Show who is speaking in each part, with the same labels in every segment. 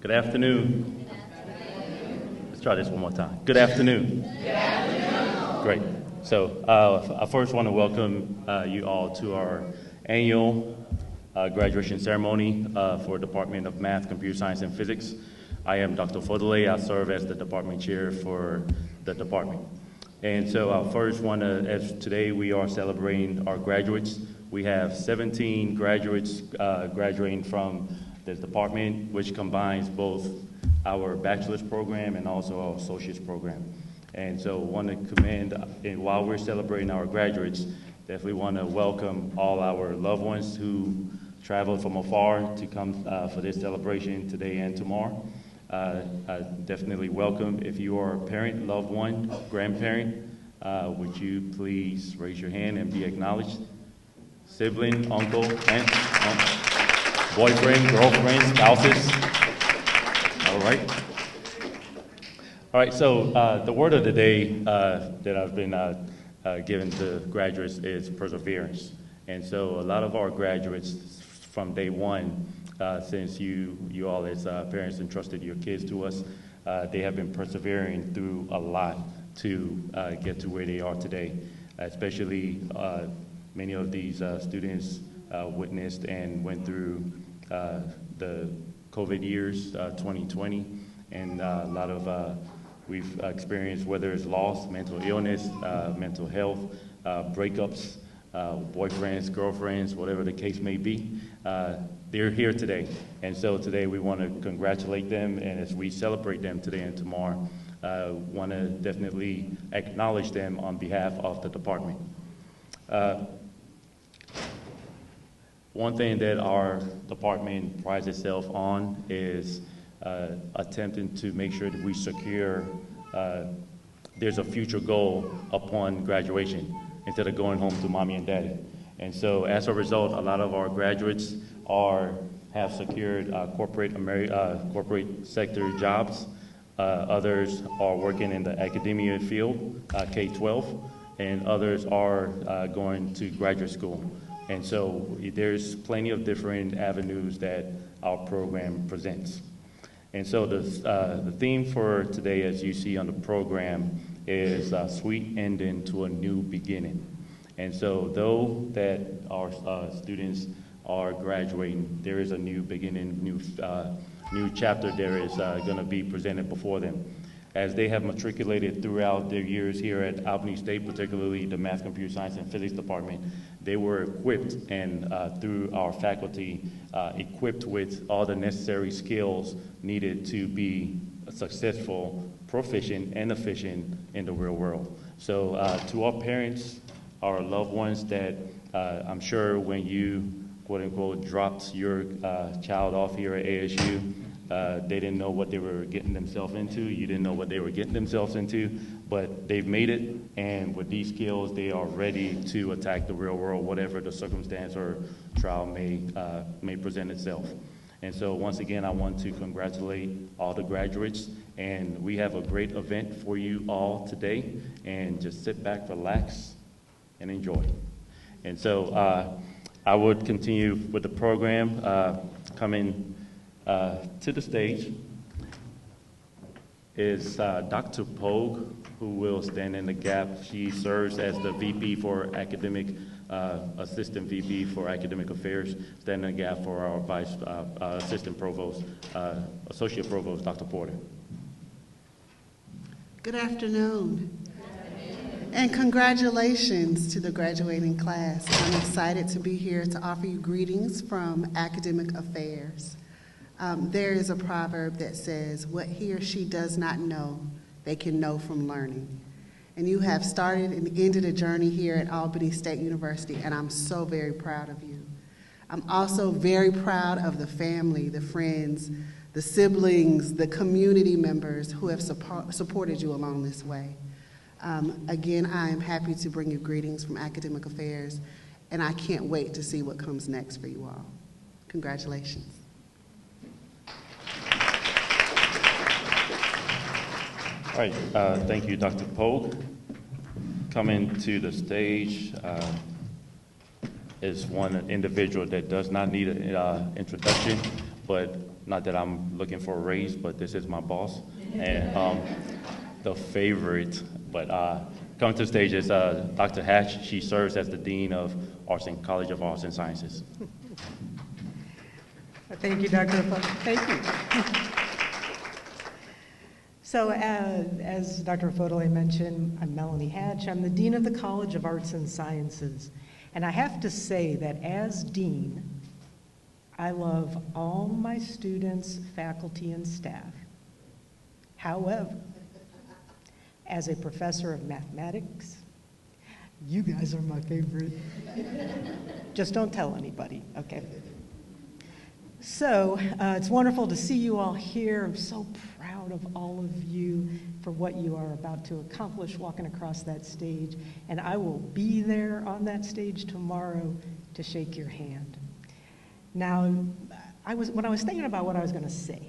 Speaker 1: Good afternoon. Let's try this one more time. Good afternoon. Good afternoon. Great. So I first want to welcome you all to our annual graduation ceremony for Department of Math, Computer Science, and Physics. I am Dr. Ofodile. I serve as the department chair for the department. And so I first want to, as today we are celebrating our graduates. We have 17 graduates graduating from this department, which combines both our bachelor's program and also our associate's program. And so I want to commend, and while we're celebrating our graduates, definitely want to welcome all our loved ones who traveled from afar to come for this celebration today and tomorrow. I definitely welcome, if you are a parent, loved one, grandparent, would you please raise your hand and be acknowledged? Sibling, uncle, aunt, boyfriend, girlfriend, spouses. All right. All right, so the word of the day that I've been given to graduates is perseverance. And so a lot of our graduates from day one, since you all as parents entrusted your kids to us, they have been persevering through a lot to get to where they are today. Especially many of these students witnessed and went through the COVID years, 2020, and a lot of we've experienced, whether it's loss, mental illness, mental health, breakups, boyfriends, girlfriends, whatever the case may be. They're here today. And so today we want to congratulate them, and as we celebrate them today and tomorrow, want to definitely acknowledge them on behalf of the department. One thing that our department prides itself on is attempting to make sure that we secure there's a future goal upon graduation instead of going home to mommy and daddy. And so as a result, a lot of our graduates have secured corporate sector jobs. Others are working in the academia field, K-12, and others are going to graduate school. And so there's plenty of different avenues that our program presents. And so the theme for today, as you see on the program, is sweet ending to a new beginning. And so though that our students are graduating, there is a new beginning, new chapter there is going to be presented before them. As they have matriculated throughout their years here at Albany State, particularly the Math, Computer Science, and Physics department, they were equipped and through our faculty, equipped with all the necessary skills needed to be successful, proficient, and efficient in the real world. So to our parents, our loved ones that I'm sure when you, quote unquote, dropped your child off here at ASU, they didn't know what they were getting themselves into. You didn't know what they were getting themselves into, but they've made it, and with these skills, they are ready to attack the real world, whatever the circumstance or trial may present itself. And so once again, I want to congratulate all the graduates, and we have a great event for you all today, and just sit back, relax, and enjoy. And so I would continue with the program. Coming to the stage is Dr. Pogue, who will stand in the gap. She serves as the VP for Academic, Assistant VP for Academic Affairs, standing in the gap for our Vice Assistant Provost, Associate Provost, Dr. Porter.
Speaker 2: Good afternoon. And congratulations to the graduating class. I'm excited to be here to offer you greetings from Academic Affairs. There is a proverb that says, what he or she does not know, they can know from learning. And you have started and ended a journey here at Albany State University, and I'm so very proud of you. I'm also very proud of the family, the friends, the siblings, the community members who have supported you along this way. Again, I am happy to bring you greetings from Academic Affairs, and I can't wait to see what comes next for you all. Congratulations.
Speaker 1: All right, thank you, Dr. Pogue. Coming to the stage is one individual that does not need an introduction, but not that I'm looking for a raise, but this is my boss. And the favorite, but coming to the stage is Dr. Hatch. She serves as the Dean of College of Arts and Sciences.
Speaker 3: Thank you, Dr. Thank you. So as Dr. Ofodile mentioned, I'm Melanie Hatch. I'm the Dean of the College of Arts and Sciences. And I have to say that as Dean, I love all my students, faculty, and staff. However, as a professor of mathematics, you guys are my favorite. Just don't tell anybody, okay? So it's wonderful to see you all here. I'm so proud of all of you for what you are about to accomplish walking across that stage. And I will be there on that stage tomorrow to shake your hand. Now, when I was thinking about what I was going to say,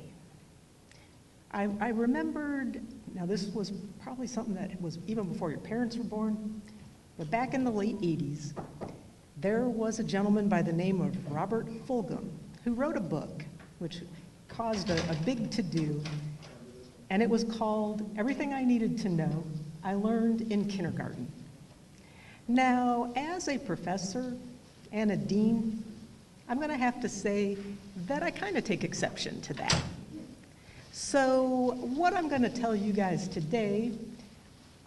Speaker 3: I remembered, now this was probably something that was even before your parents were born, but back in the late 80s, there was a gentleman by the name of Robert Fulghum who wrote a book which caused a big to-do, and it was called Everything I Needed to Know I Learned in Kindergarten. Now, as a professor and a dean, I'm going to have to say that I kind of take exception to that. So what I'm going to tell you guys today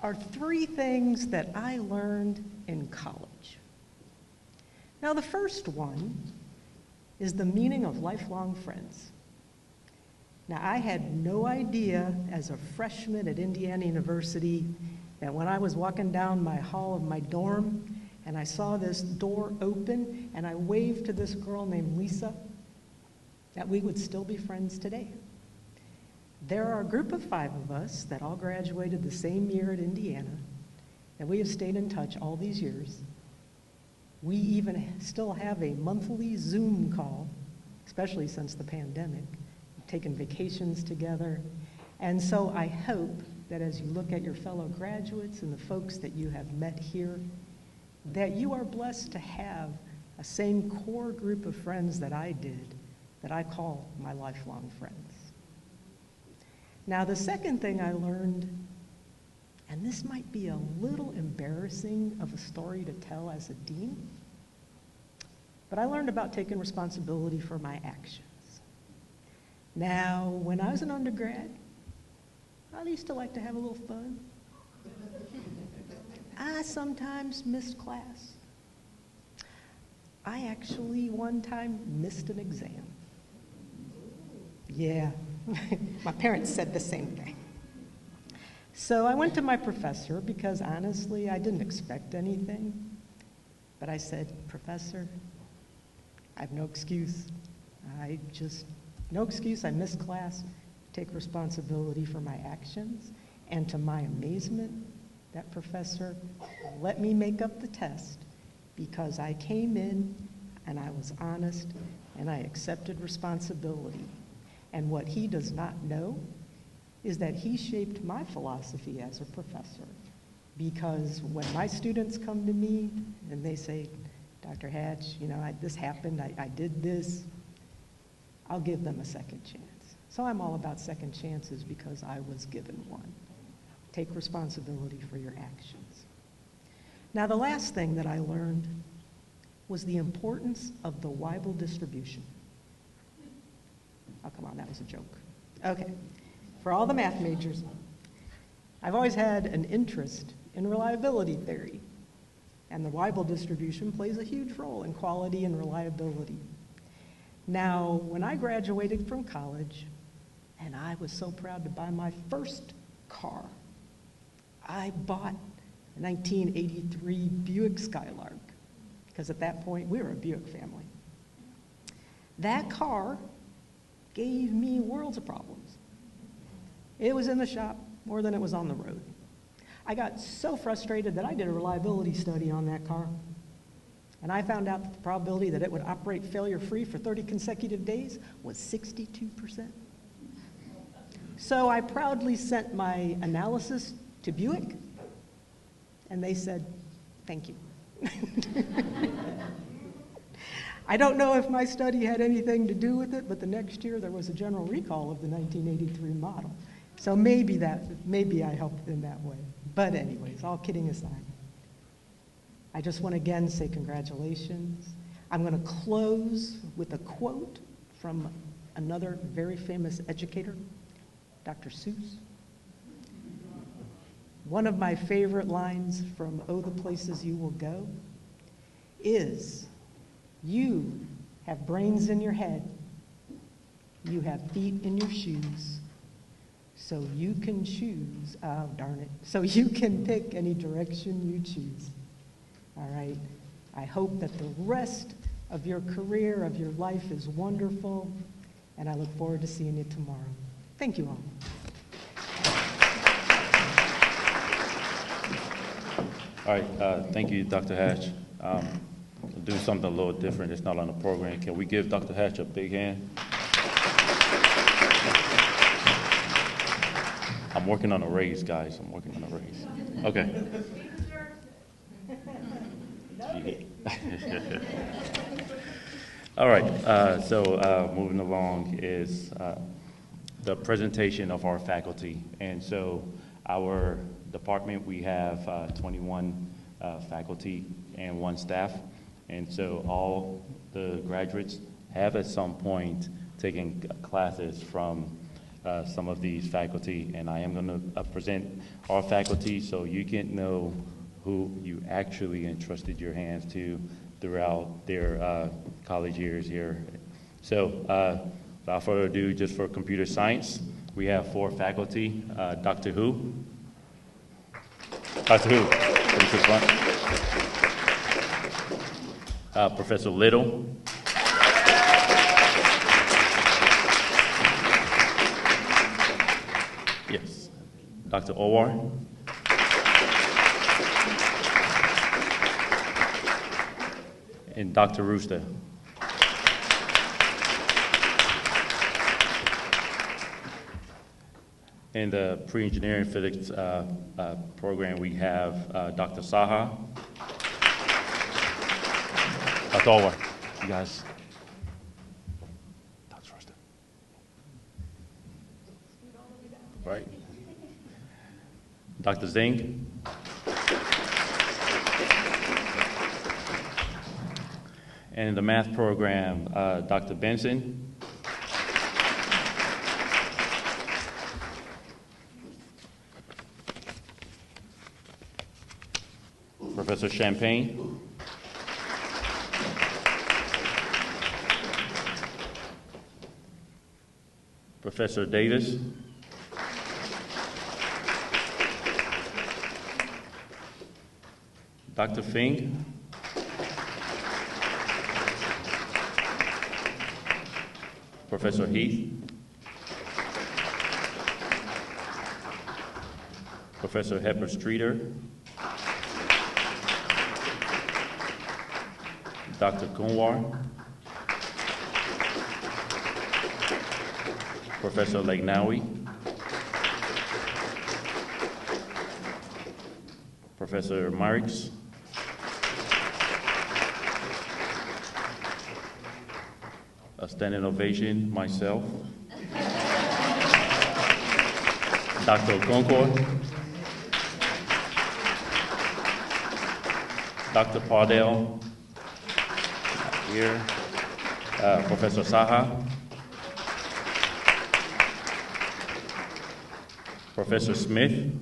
Speaker 3: are 3 things that I learned in college. Now, the first one is the meaning of lifelong friends. Now, I had no idea as a freshman at Indiana University that when I was walking down my hall of my dorm and I saw this door open and I waved to this girl named Lisa, that we would still be friends today. There are a group of 5 of us that all graduated the same year at Indiana, and we have stayed in touch all these years. We even still have a monthly Zoom call, especially since the pandemic. We've taken vacations together. And so I hope that as you look at your fellow graduates and the folks that you have met here, that you are blessed to have a same core group of friends that I did, that I call my lifelong friends. Now, the second thing I learned, and this might be a little embarrassing of a story to tell as a dean, but I learned about taking responsibility for my actions. Now, when I was an undergrad, I used to like to have a little fun. I sometimes missed class. I actually one time missed an exam. Yeah, my parents said the same thing. So I went to my professor because honestly, I didn't expect anything. But I said, Professor, I have no excuse. No excuse. I missed class. Take responsibility for my actions. And to my amazement, that professor let me make up the test because I came in and I was honest and I accepted responsibility. And what he does not know is that he shaped my philosophy as a professor. Because when my students come to me and they say, Dr. Hatch, this happened, I did this, I'll give them a second chance. So I'm all about second chances because I was given one. Take responsibility for your actions. Now, the last thing that I learned was the importance of the Weibull distribution. Oh, come on, that was a joke. Okay, for all the math majors, I've always had an interest in reliability theory, and the Weibull distribution plays a huge role in quality and reliability. Now, when I graduated from college, and I was so proud to buy my first car, I bought a 1983 Buick Skylark, because at that point, we were a Buick family. That car gave me worlds of problems. It was in the shop more than it was on the road. I got so frustrated that I did a reliability study on that car, and I found out that the probability that it would operate failure-free for 30 consecutive days was 62%. So I proudly sent my analysis to Buick, and they said, thank you. I don't know if my study had anything to do with it, but the next year there was a general recall of the 1983 model. So maybe I helped in that way. But anyways, all kidding aside, I just want to again say congratulations. I'm going to close with a quote from another very famous educator, Dr. Seuss. One of my favorite lines from Oh, the Places You Will Go is, you have brains in your head, you have feet in your shoes, so you can choose, oh darn it, so you can pick any direction you choose. All right, I hope that the rest of your career, of your life is wonderful, and I look forward to seeing you tomorrow. Thank you all.
Speaker 1: All right, thank you, Dr. Hatch. We'll do something a little different. It's not on the program. Can we give Dr. Hatch a big hand? I'm working on a raise, guys. I'm working on a raise. Okay. All right, so moving along is the presentation of our faculty. And so our department, we have 21 faculty and 1 staff. And so all the graduates have at some point taken classes from some of these faculty. And I am going to present our faculty so you can know who you actually entrusted your hands to throughout their college years here. So without further ado, just for computer science, we have 4 faculty. Dr. Who? Dr. Who? Come to the front. Professor Little. Yes. Dr. Owar. And Dr. Rooster. In the pre-engineering physics program, we have Dr. Saha. Dr. Owar. You guys. Dr. Rooster. Right. Dr. Zing. And in the math program, Dr. Benson. Professor Champagne. Professor Davis. Dr. Fink. Professor Heath. Professor Hepper Streeter. Dr. Kunwar. Professor Legnawi. Professor Marks. A standing ovation, myself. Dr. Concord. Dr. Pardell. Here. Professor Saha. Professor Smith.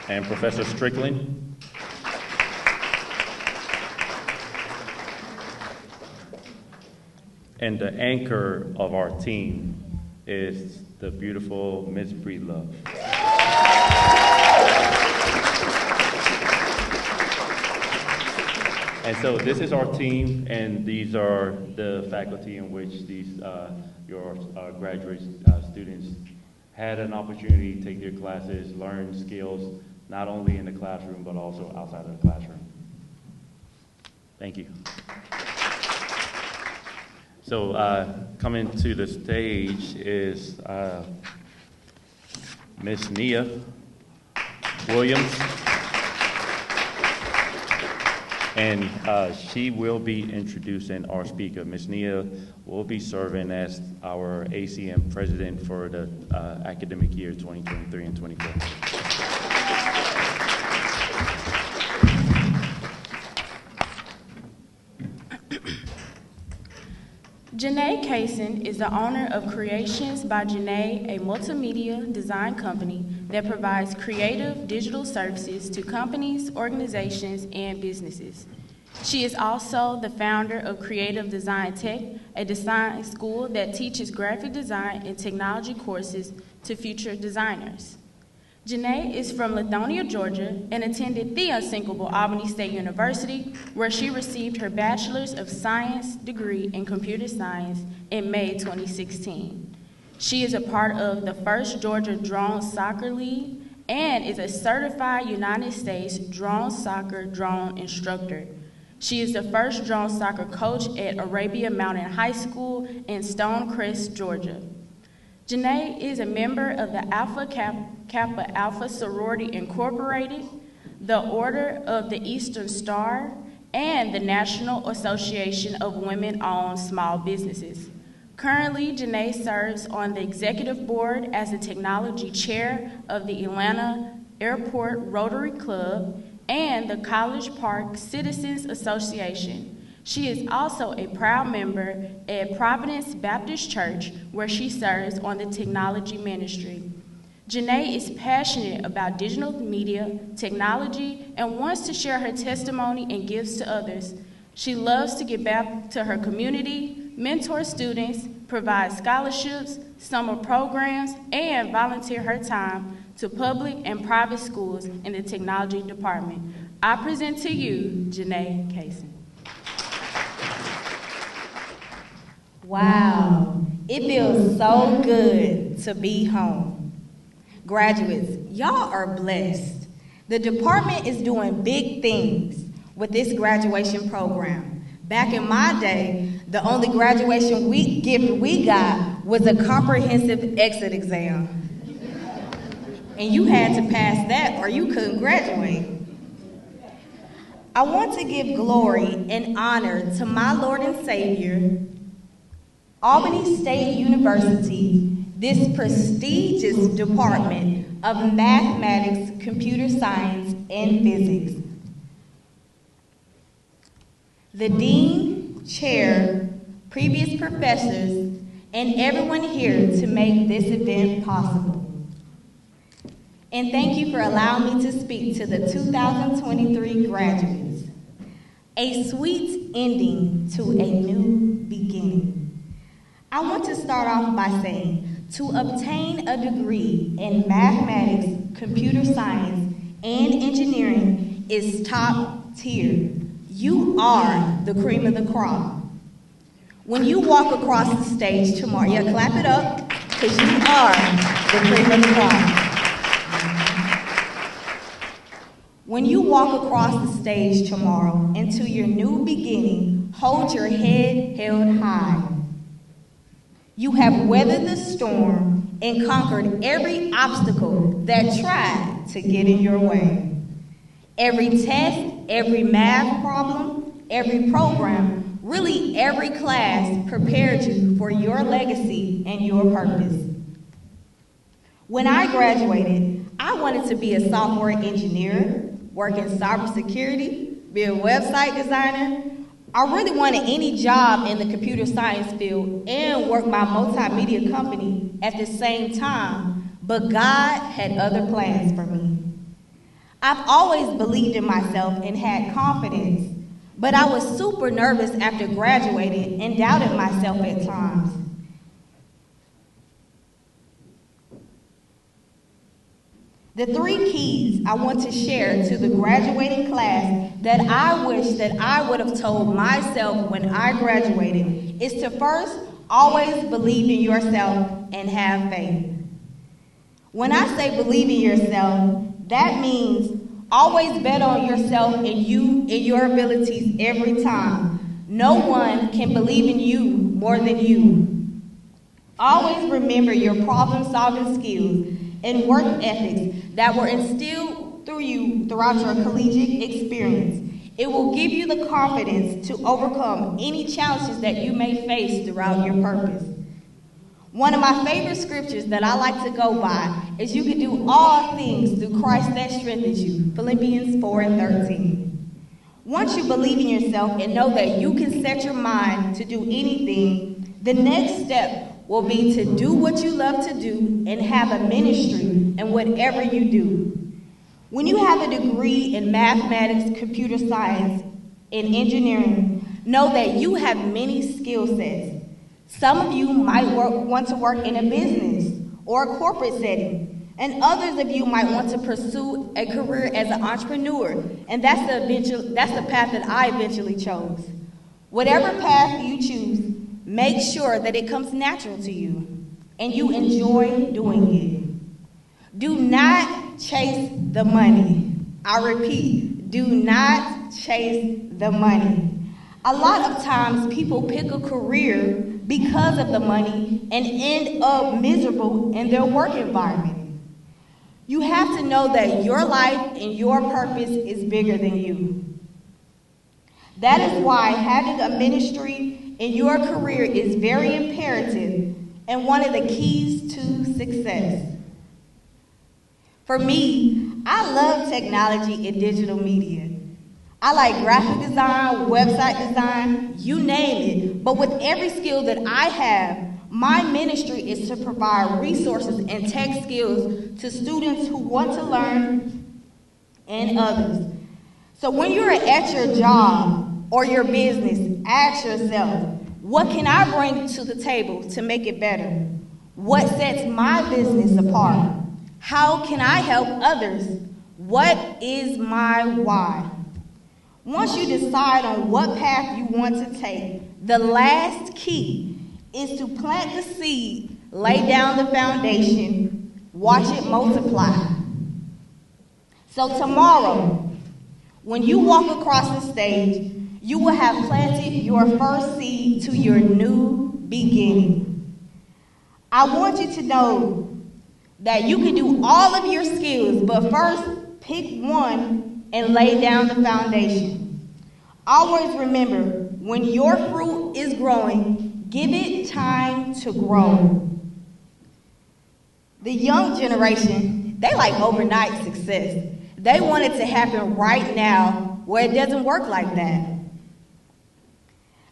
Speaker 1: And Professor Strickland. And the anchor of our team is the beautiful Miss Breedlove. And so this is our team, and these are the faculty in which these your graduate students had an opportunity to take their classes, learn skills, not only in the classroom, but also outside of the classroom. Thank you. So coming to the stage is Miss Nia Williams. And she will be introducing our speaker. Ms. Nia will be serving as our ACM president for the academic year 2023 and 24.
Speaker 4: Janae Cason is the owner of Creations by Janae, a multimedia design company that provides creative digital services to companies, organizations, and businesses. She is also the founder of Creative Design Tech, a design school that teaches graphic design and technology courses to future designers. Janae is from Lithonia, Georgia, and attended the unsinkable Albany State University, where she received her Bachelor's of Science degree in Computer Science in May 2016. She is a part of the First Georgia Drone Soccer League and is a certified United States drone soccer drone instructor. She is the first drone soccer coach at Arabia Mountain High School in Stonecrest, Georgia. Janae is a member of the Alpha Kappa Alpha Sorority Incorporated, the Order of the Eastern Star, and the National Association of Women-Owned Small Businesses. Currently, Janae serves on the executive board as the technology chair of the Atlanta Airport Rotary Club and the College Park Citizens Association. She is also a proud member at Providence Baptist Church, where she serves on the technology ministry. Janae is passionate about digital media, technology, and wants to share her testimony and gifts to others. She loves to give back to her community, mentor students, provide scholarships, summer programs, and volunteer her time to public and private schools in the technology department. I present to you, Janae Cason.
Speaker 5: Wow, it feels so good to be home. Graduates, y'all are blessed. The department is doing big things with this graduation program. Back in my day, the only graduation gift we got was a comprehensive exit exam. And you had to pass that or you couldn't graduate. I want to give glory and honor to my Lord and Savior, Albany State University, this prestigious department of mathematics, computer science, and physics. The dean, chair, previous professors, and everyone here to make this event possible. And thank you for allowing me to speak to the 2023 graduates. A sweet ending to a new beginning. I want to start off by saying, to obtain a degree in mathematics, computer science, and engineering is top tier. You are the cream of the crop. When you walk across the stage tomorrow, yeah, clap it up, because you are the cream of the crop. When you walk across the stage tomorrow into your new beginning, hold your head held high. You have weathered the storm and conquered every obstacle that tried to get in your way. Every test, every math problem, every program, really every class prepared you for your legacy and your purpose. When I graduated, I wanted to be a software engineer, work in cybersecurity, be a website designer. I really wanted any job in the computer science field and work my multimedia company at the same time, but God had other plans for me. I've always believed in myself and had confidence, but I was super nervous after graduating and doubted myself at times. The 3 keys I want to share to the graduating class that I wish that I would have told myself when I graduated is to first, always believe in yourself and have faith. When I say believe in yourself, that means always bet on yourself and your abilities every time. No one can believe in you more than you. Always remember your problem-solving skills and work ethics that were instilled through you throughout your collegiate experience. It will give you the confidence to overcome any challenges that you may face throughout your purpose. One of my favorite scriptures that I like to go by is you can do all things through Christ that strengthens you, Philippians 4:13. Once you believe in yourself and know that you can set your mind to do anything, the next step will be to do what you love to do and have a ministry in whatever you do. When you have a degree in mathematics, computer science, and engineering, know that you have many skill sets. Some of you might want to work in a business or a corporate setting, and others of you might want to pursue a career as an entrepreneur, and that's the path that I eventually chose. Whatever path you choose, make sure that it comes natural to you and you enjoy doing it. Do not chase the money. I repeat, do not chase the money. A lot of times people pick a career because of the money and end up miserable in their work environment. You have to know that your life and your purpose is bigger than you. That is why having a ministry in your career is very imperative and one of the keys to success. For me, I love technology and digital media. I like graphic design, website design, you name it. But with every skill that I have, my ministry is to provide resources and tech skills to students who want to learn and others. So when you're at your job or your business, ask yourself, what can I bring to the table to make it better? What sets my business apart? How can I help others? What is my why? Once you decide on what path you want to take, the last key is to plant the seed, lay down the foundation, watch it multiply. So tomorrow, when you walk across the stage, you will have planted your first seed to your new beginning. I want you to know that you can do all of your skills, but first pick one and lay down the foundation. Always remember, when your fruit is growing, give it time to grow. The young generation, they like overnight success. They want it to happen right now, where it doesn't work like that.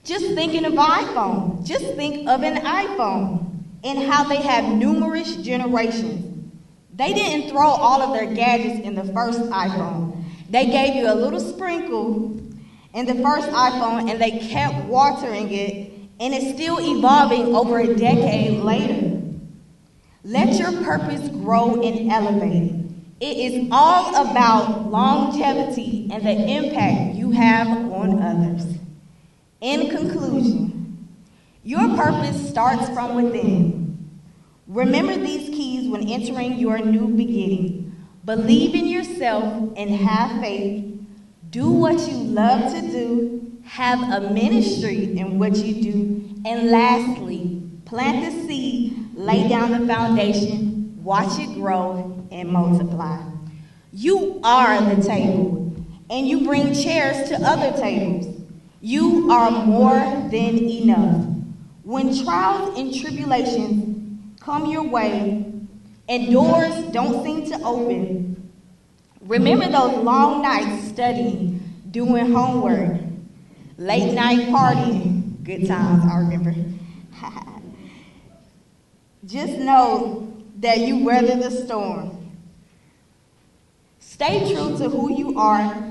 Speaker 5: Just think of an iPhone. Just think of an iPhone and how they have numerous generations. They didn't throw all of their gadgets in the first iPhone. They gave you a little sprinkle in the first iPhone and they kept watering it, and it's still evolving over a decade later. Let your purpose grow and elevate. It is all about longevity and the impact you have on others. In conclusion, your purpose starts from within. Remember these keys when entering your new beginning. Believe in yourself and have faith. Do what you love to do. Have a ministry in what you do. And lastly, plant the seed, lay down the foundation, watch it grow and multiply. You are the table, and you bring chairs to other tables. You are more than enough. When trials and tribulations come your way and doors don't seem to open, remember those long nights studying, doing homework, late night partying, good times, I remember. Just know that you weather the storm. Stay true to who you are,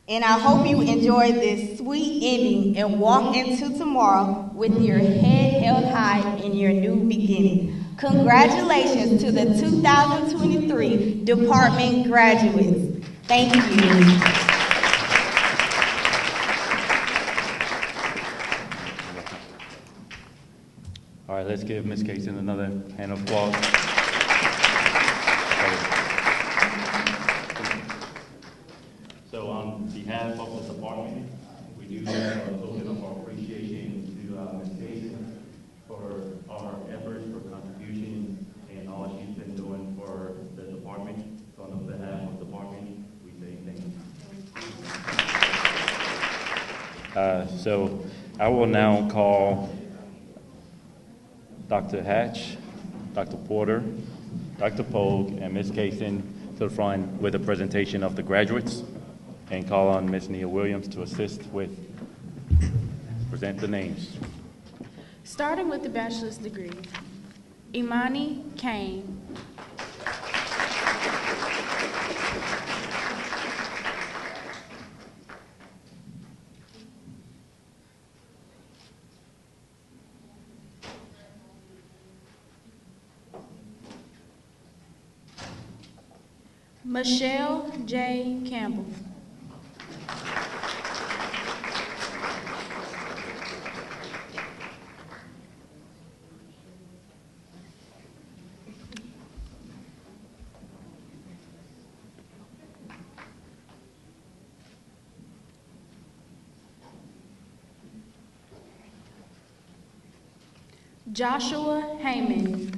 Speaker 5: and I hope you enjoyed this sweet ending and walk into tomorrow with your head held high in your new beginning. Congratulations to the 2023 department graduates. Thank you.
Speaker 1: All right, let's give Ms. Cason another hand of applause. So on behalf of the department, we do have a token of our appreciation to Ms. Cason for our efforts, for contribution, and all she's been doing for the department. So on behalf of the department, we say thank you. So I will now call Dr. Hatch, Dr. Porter, Dr. Pogue, and Ms. Cason to the front with a presentation of the graduates, and call on Ms. Nia Williams to assist with present the names.
Speaker 4: Starting with the bachelor's degree, Imani Kane. Michelle J. Campbell. Joshua Heyman.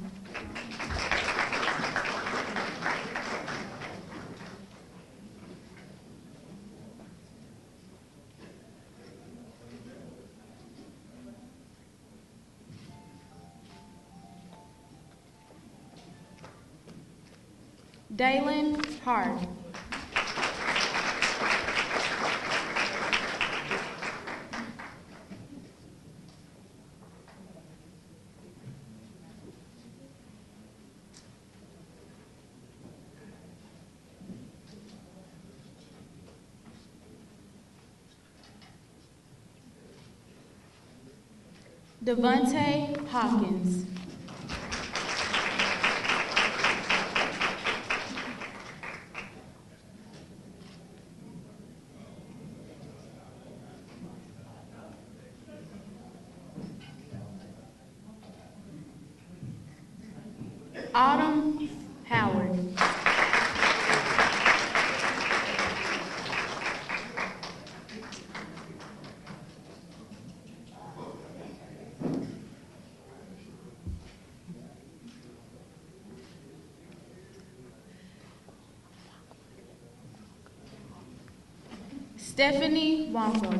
Speaker 4: Dalen Hart. Devontae Hawkins. Autumn Howard. Stephanie Wonko.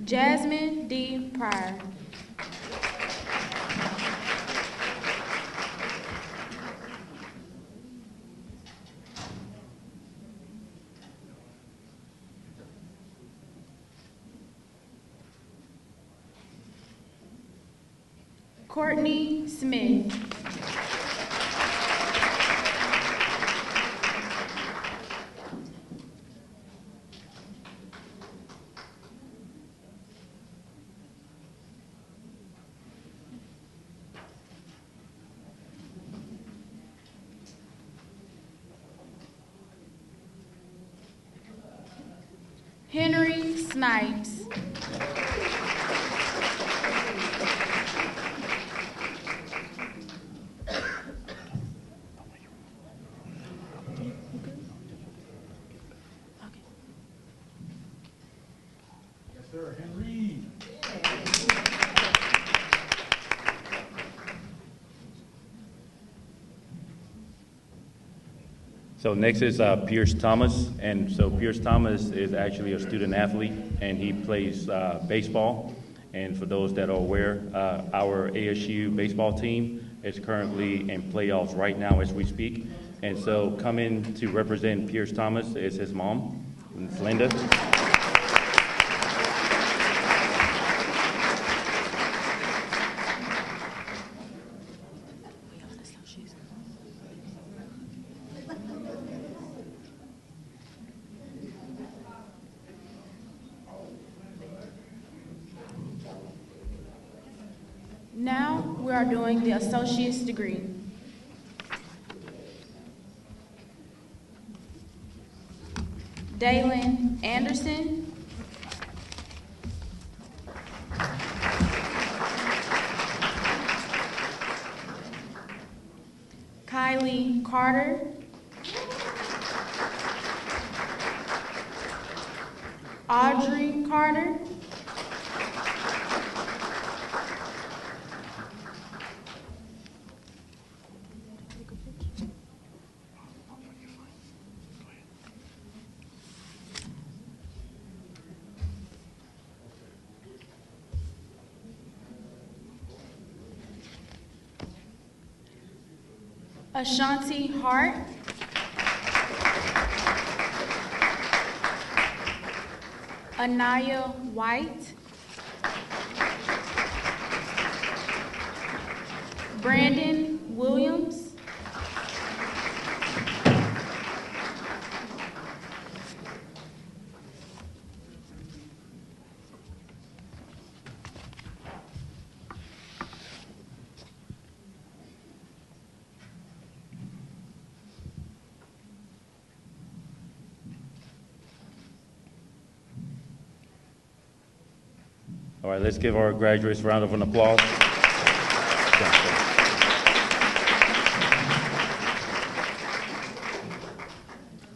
Speaker 4: Jasmine D. Pryor. Courtney Smith. Henry Snipes.
Speaker 1: So next is Pierce Thomas, and so Pierce Thomas is actually a student athlete, and he plays baseball. And for those that are aware, our ASU baseball team is currently in playoffs right now as we speak. And so coming to represent Pierce Thomas is his mom, Ms. Linda.
Speaker 4: Now we are doing the associate's degree. Dalen Anderson. Kylie Carter. Audrey Carter. Ashanti Hart. Anaya White. Brandon Williams.
Speaker 1: All right, let's give our graduates a round of an applause.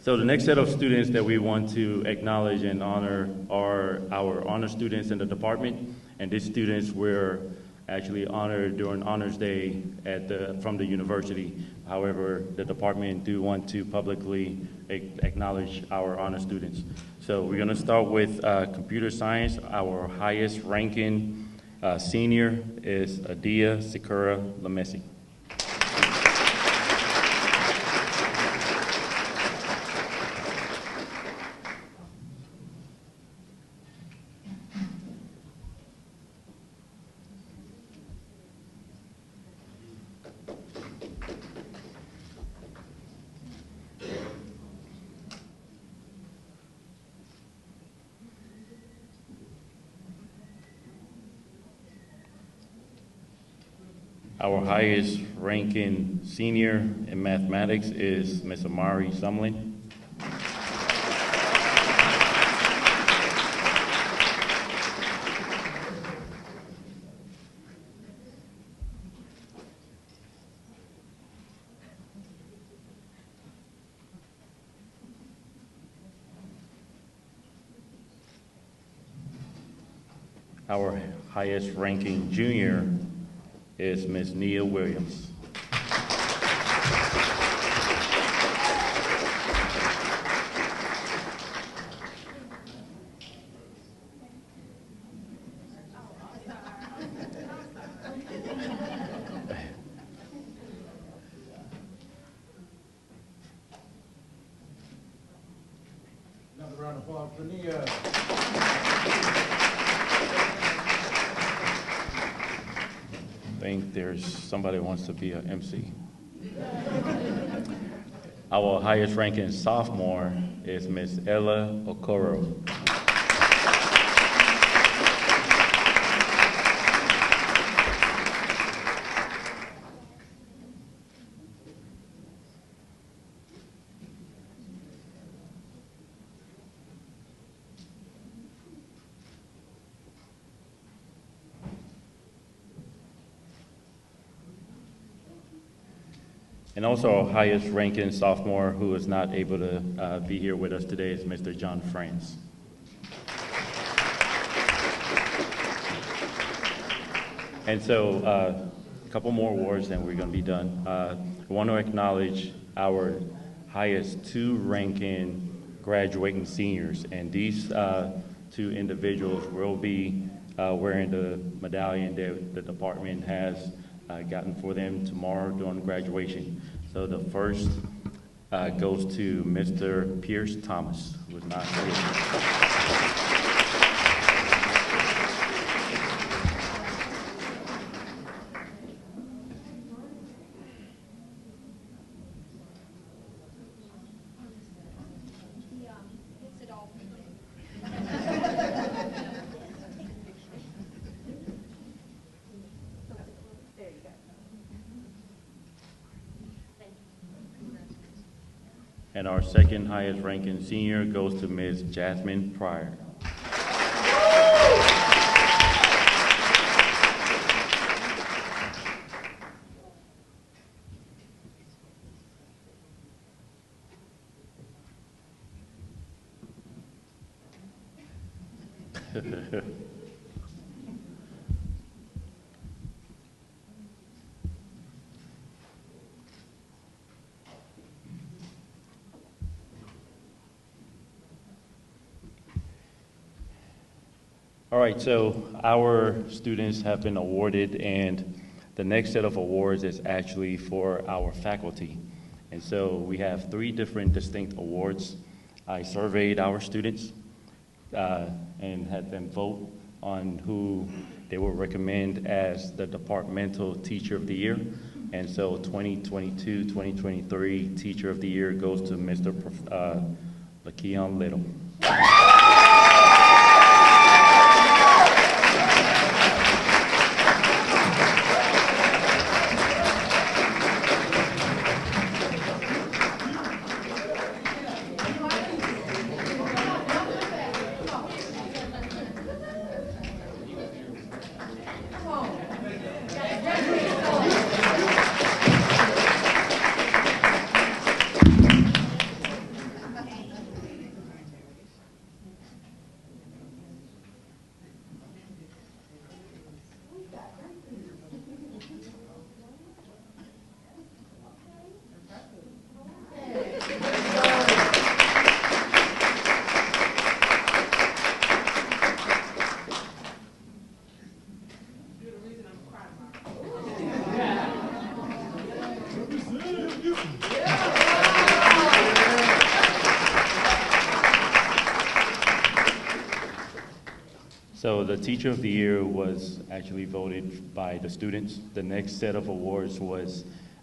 Speaker 1: So the next set of students that we want to acknowledge and honor are our honor students in the department. And these students were actually honored during Honors Day from the university. However, the department do want to publicly acknowledge our honor students. So we're gonna start with computer science. Our highest ranking senior is Adia Sakura Lamesi. Our highest ranking senior in mathematics is Ms. Amari Sumlin. Our highest ranking junior is Ms. Nia Williams.
Speaker 6: Another round of applause for Nia.
Speaker 1: I think there's somebody who wants to be an MC. Our highest ranking sophomore is Ms. Ella Okoro. And also our highest ranking sophomore who is not able to be here with us today is Mr. John France. And so a couple more awards and we're going to be done. I want to acknowledge our highest two ranking graduating seniors. And these two individuals will be wearing the medallion that the department has gotten for them tomorrow during graduation. So the first goes to Mr. Pierce Thomas, who is not here. And our second highest ranking senior goes to Ms. Jasmine Pryor. All right, so our students have been awarded, and the next set of awards is actually for our faculty. And so we have 3 different distinct awards. I surveyed our students and had them vote on who they would recommend as the Departmental Teacher of the Year. And so 2022-2023 Teacher of the Year goes to Mr. LaKeon Little. So the Teacher of the Year was actually voted by the students. The next set of awards was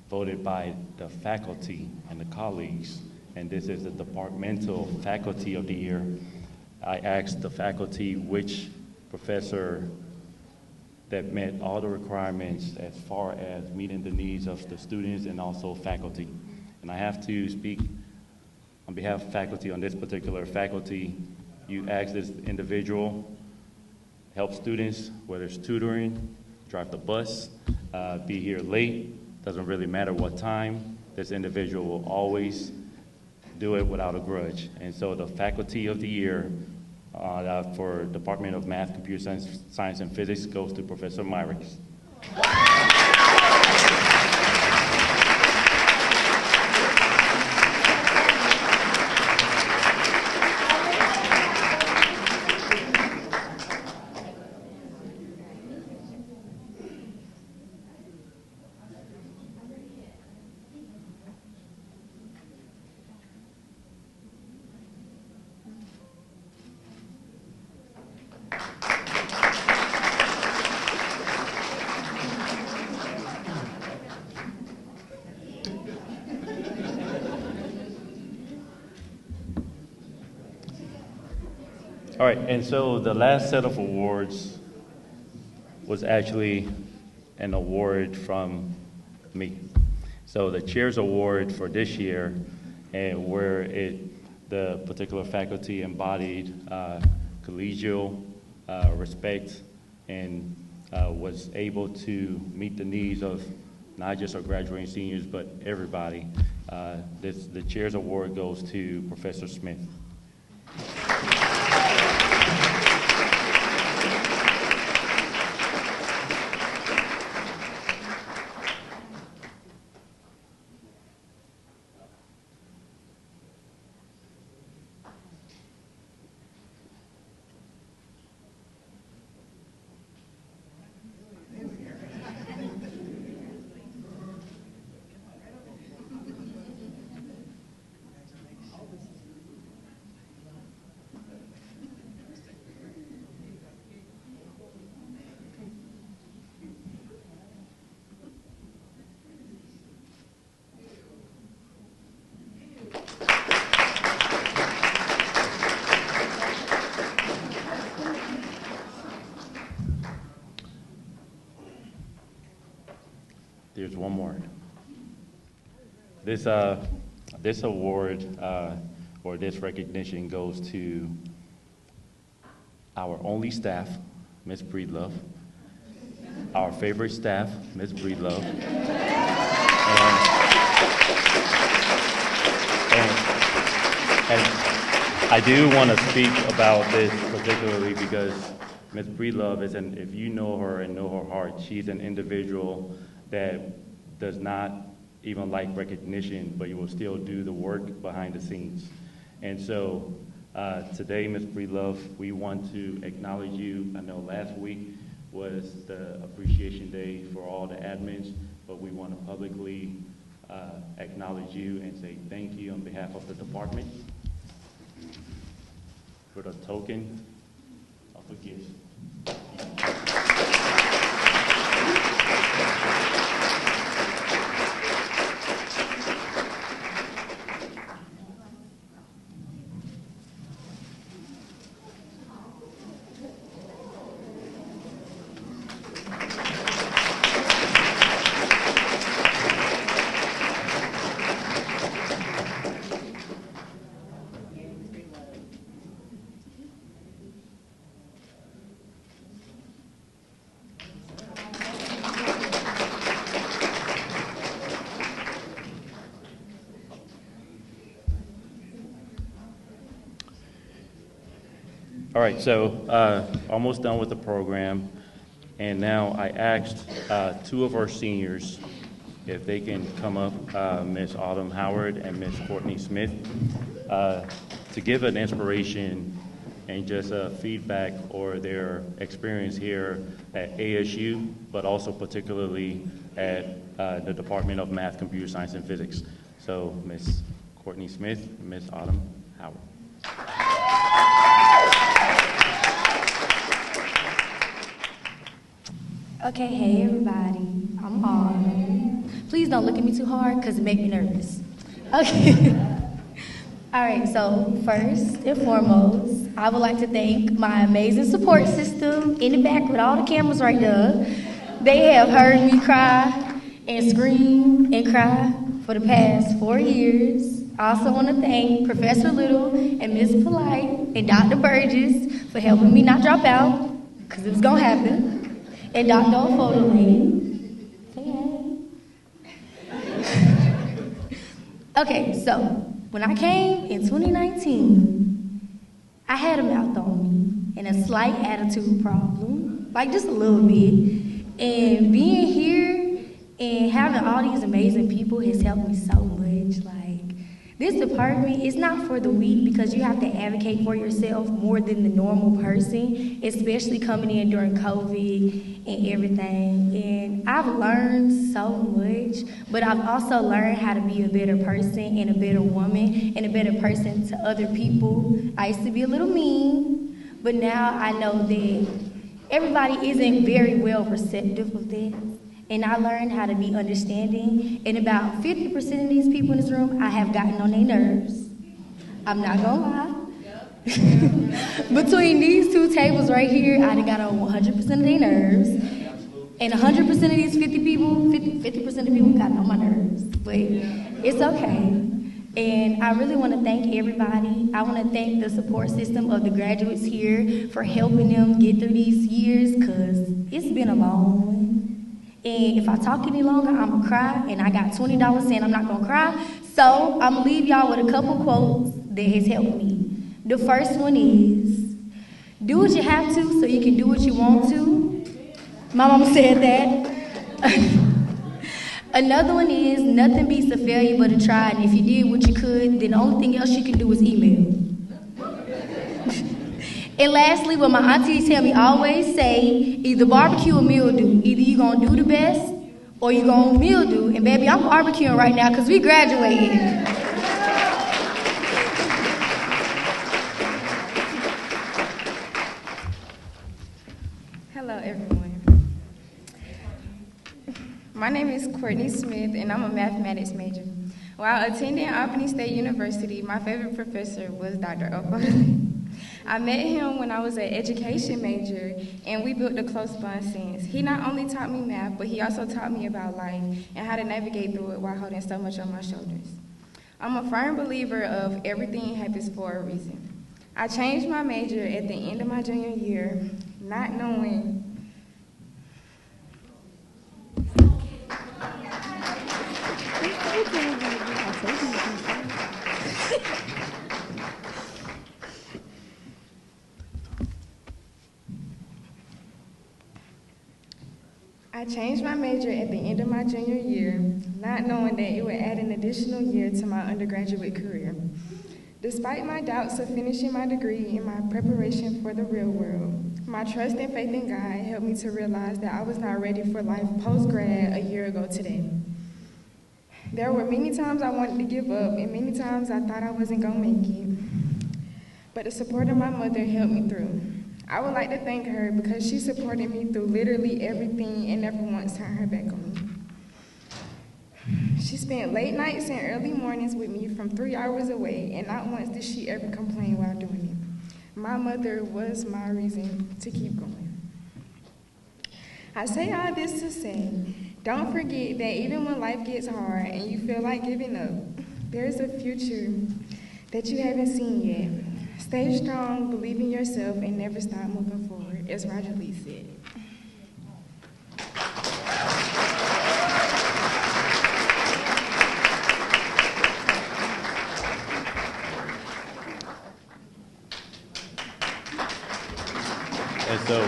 Speaker 1: voted by the faculty and the colleagues, and this is the Departmental Faculty of the Year. I asked the faculty which professor that met all the requirements as far as meeting the needs of the students and also faculty. And I have to speak on behalf of faculty on this particular faculty. You ask this individual, help students, whether it's tutoring, drive the bus, be here late, doesn't really matter what time, this individual will always do it without a grudge. And so the Faculty of the Year for Department of Math, Computer Science, and Physics goes to Professor Myrick. All right, and so the last set of awards was actually an award from me. So the Chair's Award for this year, and where the particular faculty embodied collegial respect and was able to meet the needs of not just our graduating seniors, but everybody. The Chair's Award goes to Professor Smith. There's one more. This award or this recognition goes to our only staff, Ms. Breedlove, our favorite staff, Ms. Breedlove, I do want to speak about this particularly because Ms. Breedlove is if you know her and know her heart, she's an individual that does not even like recognition, but you will still do the work behind the scenes. And so today, Ms. Breedlove, we want to acknowledge you. I know last week was the appreciation day for all the admins, but we want to publicly acknowledge you and say thank you on behalf of the department for the token of a gift. All right, so almost done with the program, and now I asked two of our seniors if they can come up, Ms. Autumn Howard and Ms. Courtney Smith, to give an inspiration and just feedback or their experience here at ASU, but also particularly at the Department of Math, Computer Science, and Physics. So Ms. Courtney Smith, Ms. Autumn Howard.
Speaker 7: Okay, hey everybody, I'm Autumn. Please don't look at me too hard because it makes me nervous. Okay. All right, so first and foremost, I would like to thank my amazing support system in the back with all the cameras right there. They have heard me cry and scream and cry for the past 4 years. I also want to thank Professor Little and Ms. Polite and Dr. Burgess for helping me not drop out, because it was going to happen. And Dr. Ofodile. Say hey. Okay, so when I came in 2019, I had a mouth on me and a slight attitude problem, like just a little bit. And being here and having all these amazing people has helped me so much. Like, this department is not for the weak because you have to advocate for yourself more than the normal person, especially coming in during COVID and everything. And I've learned so much, but I've also learned how to be a better person and a better woman and a better person to other people. I used to be a little mean, but now I know that everybody isn't very well receptive of that. And I learned how to be understanding. And about 50% of these people in this room, I have gotten on their nerves. I'm not gonna lie. Between these two tables right here, I done got on 100% of their nerves. And 100% of these 50 people, 50% of people got on my nerves. But it's okay. And I really want to thank everybody. I want to thank the support system of the graduates here for helping them get through these years, because it's been a long one. And if I talk any longer, I'm going to cry, and I got $20 saying I'm not going to cry. So I'm going to leave y'all with a couple quotes that has helped me. The first one is, do what you have to so you can do what you want to. My mama said that. Another one is, nothing beats a failure but a try, and if you did what you could, then the only thing else you can do is email. And lastly, what my aunties tell me always say, either barbecue or mildew. Either you gonna do the best or you gonna mildew. And baby, I'm barbecuing right now because we graduated.
Speaker 8: Hello, everyone. My name is Courtney Smith, and I'm a mathematics major. While attending Albany State University, my favorite professor was Dr. Ofodile. I met him when I was an education major, and we built a close bond since. He not only taught me math, but he also taught me about life and how to navigate through it while holding so much on my shoulders. I'm a firm believer of everything happens for a reason. I changed my major at the end of my junior year, not knowing I changed my major at the end of my junior year, not knowing that it would add an additional year to my undergraduate career. Despite my doubts of finishing my degree and my preparation for the real world, my trust and faith in God helped me to realize that I was not ready for life post-grad a year ago today. There were many times I wanted to give up, and many times I thought I wasn't gonna make it. But the support of my mother helped me through. I would like to thank her because she supported me through literally everything and never once turned her back on me. She spent late nights and early mornings with me from 3 hours away, and not once did she ever complain while doing it. My mother was my reason to keep going. I say all this to say, don't forget that even when life gets hard and you feel like giving up, there's a future that you haven't seen yet. Stay strong, believe in yourself, and never stop moving forward, as Roger Lee said.
Speaker 1: And so,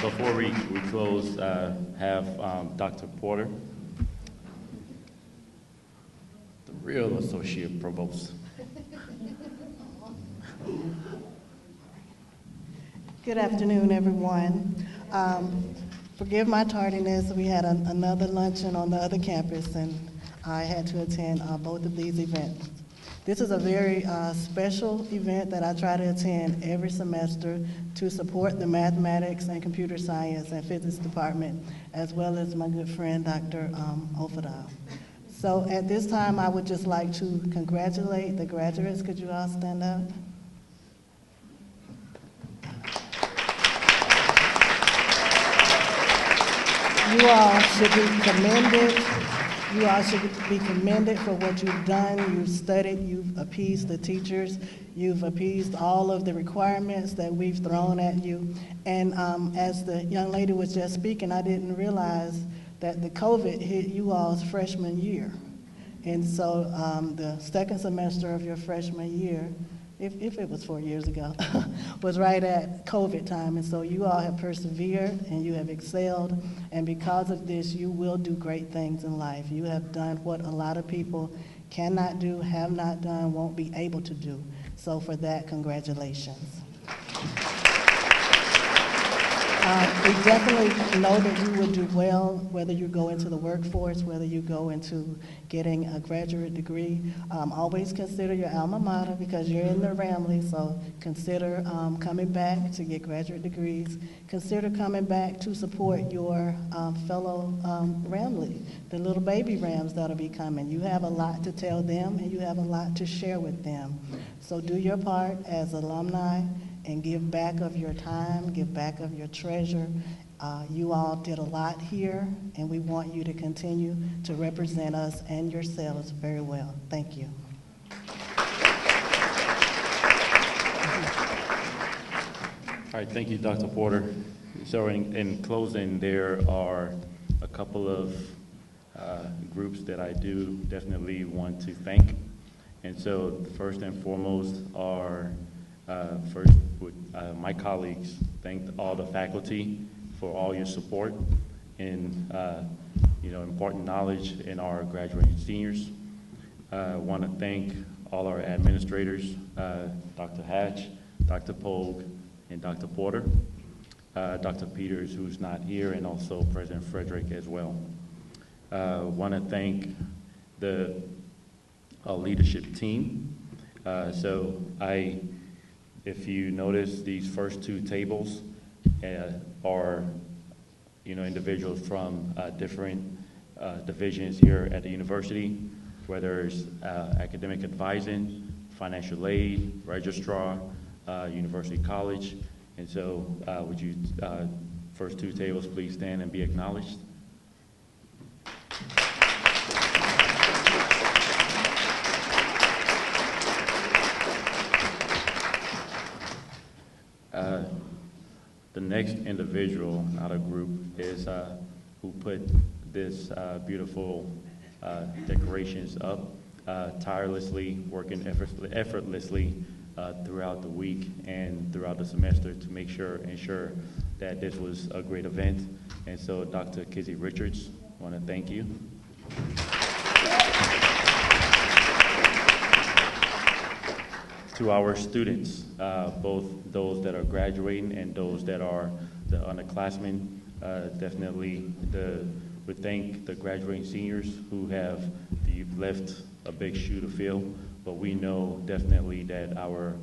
Speaker 1: before we close, have Dr. Porter, the real associate provost.
Speaker 9: Good afternoon, everyone. Forgive my tardiness. We had another luncheon on the other campus, and I had to attend both of these events. This is a very special event that I try to attend every semester to support the mathematics and computer science and physics department, as well as my good friend, Dr. Ofodile. So at this time, I would just like to congratulate the graduates. Could you all stand up? You all should be commended. You all should be commended for what you've done. You've studied, you've appeased the teachers, you've appeased all of the requirements that we've thrown at you. And as the young lady was just speaking, I didn't realize that the COVID hit you all's freshman year. And so the second semester of your freshman year, if it was 4 years ago, was right at COVID time. And so you all have persevered and you have excelled. And because of this, you will do great things in life. You have done what a lot of people cannot do, have not done, won't be able to do. So for that, congratulations. We definitely know that you will do well, whether you go into the workforce, whether you go into getting a graduate degree. Always consider your alma mater because you're in the Ramley, so consider coming back to get graduate degrees. Consider coming back to support your fellow Ramley, the little baby Rams that'll be coming. You have a lot to tell them and you have a lot to share with them. So do your part as alumni and give back of your time, give back of your treasure. You all did a lot here, and we want you to continue to represent us and yourselves very well. Thank you.
Speaker 1: All right, thank you, Dr. Porter. So in closing, there are a couple of groups that I do definitely want to thank. And so first and foremost are my colleagues. Thank all the faculty for all your support and important knowledge in our graduating seniors. I want to thank all our administrators, Dr. Hatch, Dr. Pogue, and Dr. Porter, Dr. Peters, who's not here, and also President Frederick as well. I want to thank the leadership team. If you notice, these first two tables are, individuals from different divisions here at the university, whether it's academic advising, financial aid, registrar, university college. And so would you, first two tables, please stand and be acknowledged. The next individual, not a group, is who put this beautiful decorations up, tirelessly, working effortlessly throughout the week and throughout the semester to ensure that this was a great event. And so Dr. Kizzy Richards, I want to thank you. To our students, both those that are graduating and those that are the underclassmen, definitely we thank the graduating seniors who you've left a big shoe to fill, but we know definitely that our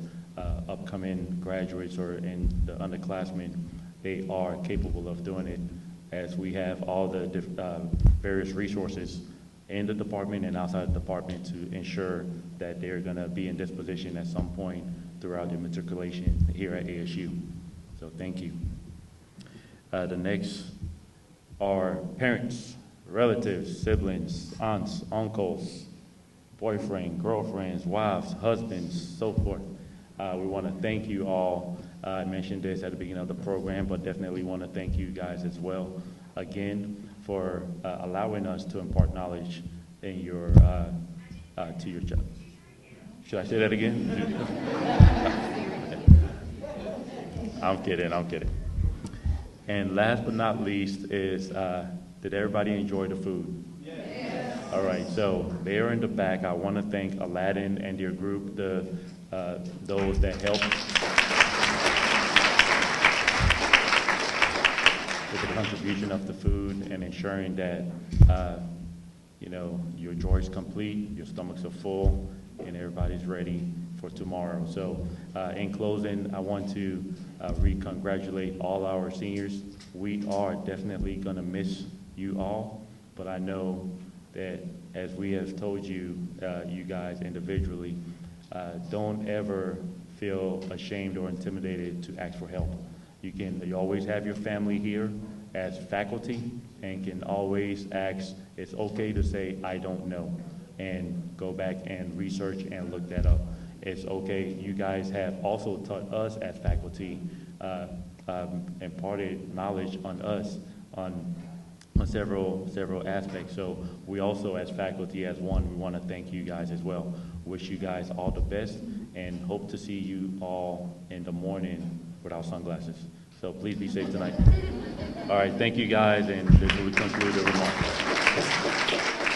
Speaker 1: upcoming graduates and the underclassmen, they are capable of doing it, as we have all the various resources in the department and outside the department to ensure that they're going to be in this position at some point throughout their matriculation here at ASU. So thank you. The next are parents, relatives, siblings, aunts, uncles, boyfriend, girlfriends, wives, husbands, so forth. We want to thank you all. I mentioned this at the beginning of the program, but definitely want to thank you guys as well, again, for allowing us to impart knowledge in to your job. Should I say that again? I'm kidding. And last but not least is, did everybody enjoy the food? Yes. All right, so there in the back, I want to thank Aladdin and your group, those that helped with the contribution of the food and ensuring that your drawer is complete, your stomachs are full, and everybody's ready for tomorrow. So in closing, I want to re-congratulate all our seniors. We are definitely going to miss you all, but I know that as we have told you, you guys individually, don't ever feel ashamed or intimidated to ask for help. You always have your family here as faculty and can always ask. It's okay to say, I don't know, and go back and research and look that up. It's okay. You guys have also taught us as faculty, imparted knowledge on us on several aspects. So we also, as faculty, as one, we want to thank you guys as well. Wish you guys all the best and hope to see you all in the morning without sunglasses. So please be safe tonight. All right, thank you guys, and this will conclude the remarks.